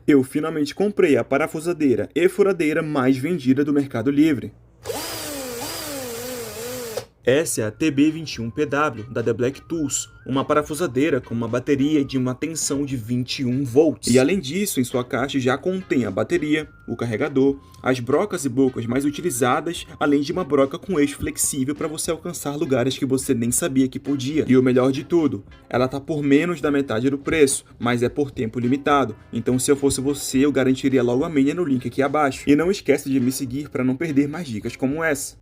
Eu finalmente comprei a parafusadeira e furadeira mais vendida do Mercado Livre. Essa é a TB21PW da The Black Tools, uma parafusadeira com uma bateria de uma tensão de 21 volts. E além disso, em sua caixa já contém a bateria, o carregador, as brocas e bocas mais utilizadas, além de uma broca com eixo flexível para você alcançar lugares que você nem sabia que podia. E o melhor de tudo, ela tá por menos da metade do preço, mas é por tempo limitado. Então se eu fosse você, eu garantiria logo a minha no link aqui abaixo. E não esquece de me seguir para não perder mais dicas como essa.